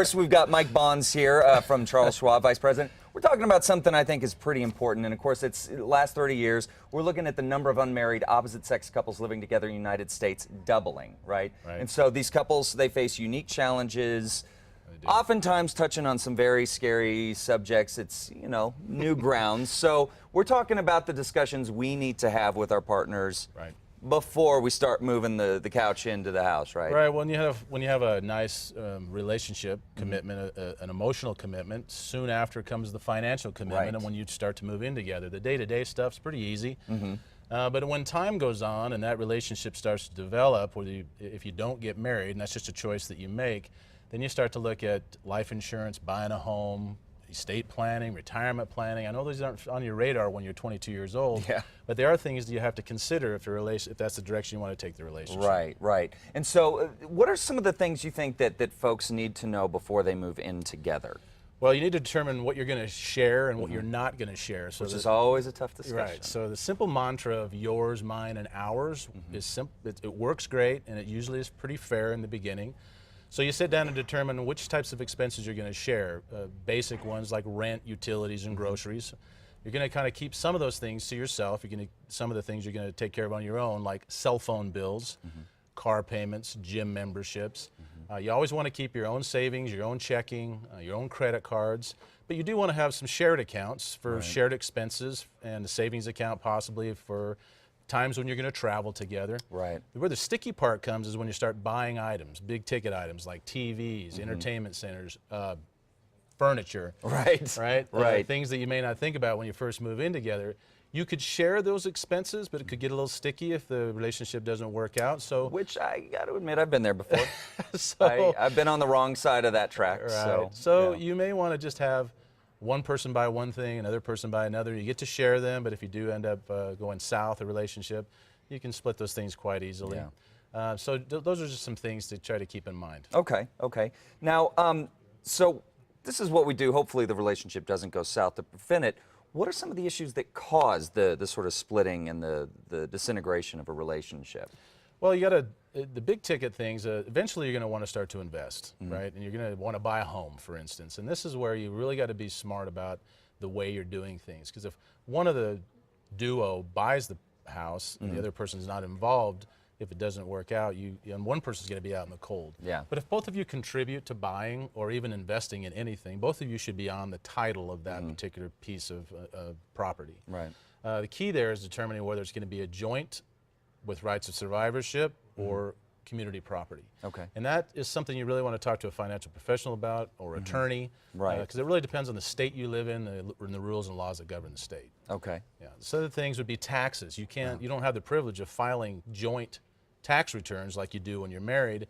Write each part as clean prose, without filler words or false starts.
course, we've got Mike Bonds here from Charles Schwab, Vice President. We're talking about something I think is pretty important, and of course, it's the last 30 years. We're looking at the number of unmarried opposite-sex couples living together in the United States doubling, right? And so these couples, they face unique challenges, oftentimes touching on some very scary subjects. It's, you know, new grounds. So we're talking about the discussions we need to have with our partners before we start moving the couch into the house, right? Right. When you have a nice relationship commitment, an emotional commitment, soon after comes the financial commitment, and when you start to move in together, the day-to-day stuff's pretty easy. But when time goes on and that relationship starts to develop, if you don't get married, and that's just a choice that you make, then you start to look at life insurance, buying a home, estate planning, retirement planning. I know those aren't on your radar when you're 22 years old, but there are things that you have to consider if that's the direction you want to take the relationship. Right. And so what are some of the things you think that folks need to know before they move in together? Well, you need to determine what you're going to share and what you're not going to share. So which is always a tough discussion. Right. So the simple mantra of yours, mine, and ours is simple. It works great, and it usually is pretty fair in the beginning. So you sit down and determine which types of expenses you're going to share. Basic ones like rent, utilities, and groceries. You're going to kind of keep some of those things to yourself. Some of the things you're going to take care of on your own, like cell phone bills, car payments, gym memberships. You always want to keep your own savings, your own checking, your own credit cards. But you do want to have some shared accounts for shared expenses, and a savings account possibly for times when you're going to travel together. Where the sticky part comes is when you start buying items, big ticket items like TVs, entertainment centers, furniture. Things that you may not think about when you first move in together. You could share those expenses, but it could get a little sticky if the relationship doesn't work out. So, which I got to admit, I've been there before. I've been on the wrong side of that track. So you may want to just have one person buy one thing, another person buy another. You get to share them, but if you do end up going south, a relationship, you can split those things quite easily. So those are just some things to try to keep in mind. Okay. Now, so this is what we do. Hopefully the relationship doesn't go south. To prevent it, what are some of the issues that cause the sort of splitting and the disintegration of a relationship? Well, you got the big ticket things, eventually you're going to want to start to invest, right? And you're going to want to buy a home, for instance. And this is where you really got to be smart about the way you're doing things. Because if one of the duo buys the house and the other person's not involved, if it doesn't work out, and one person's going to be out in the cold. But if both of you contribute to buying or even investing in anything, both of you should be on the title of that particular piece of property. The key there is determining whether it's going to be a joint with rights of survivorship or community property. And that is something you really want to talk to a financial professional about or attorney, because it really depends on the state you live in and the rules and laws that govern the state. So other things would be taxes. You don't have the privilege of filing joint tax returns like you do when you're married.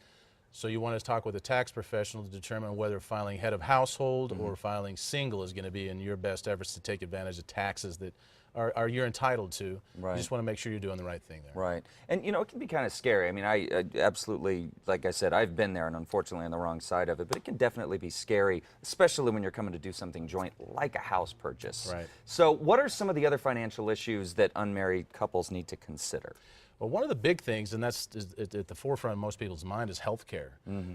So you want to talk with a tax professional to determine whether filing head of household or filing single is going to be in your best efforts to take advantage of taxes that you're entitled to. You just want to make sure you're doing the right thing there. And you know, it can be kind of scary. I mean, I absolutely, like I said, I've been there and unfortunately on the wrong side of it, but it can definitely be scary, especially when you're coming to do something joint like a house purchase. So what are some of the other financial issues that unmarried couples need to consider? Well, one of the big things, and that's at the forefront of most people's mind, is health care.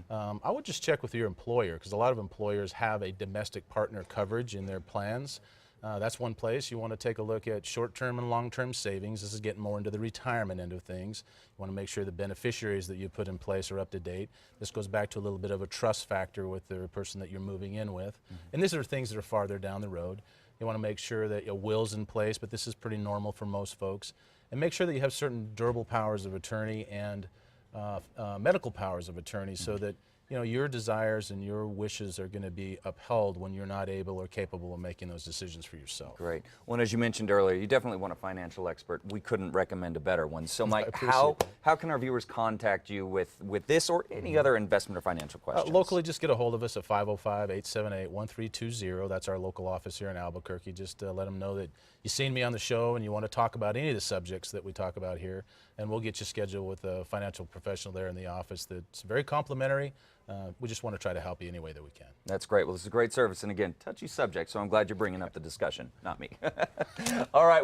I would just check with your employer, because a lot of employers have a domestic partner coverage in their plans. That's one place. You want to take a look at short-term and long-term savings. This is getting more into the retirement end of things. You want to make sure the beneficiaries that you put in place are up to date. This goes back to a little bit of a trust factor with the person that you're moving in with. And these are things that are farther down the road. You want to make sure that your will's in place, but this is pretty normal for most folks. And make sure that you have certain durable powers of attorney and medical powers of attorney so that your desires and your wishes are going to be upheld when you're not able or capable of making those decisions for yourself. Great. Well, and as you mentioned earlier, you definitely want a financial expert. We couldn't recommend a better one. So, Mike, how can our viewers contact you with this or any other investment or financial questions? Locally, just get a hold of us at 505-878-1320. That's our local office here in Albuquerque. Just let them know that you've seen me on the show and you want to talk about any of the subjects that we talk about here, and we'll get you scheduled with a financial professional there in the office that's very complimentary. We just want to try to help you any way that we can. That's great. Well, this is a great service. And again, touchy subject, so I'm glad you're bringing up the discussion, not me. All right.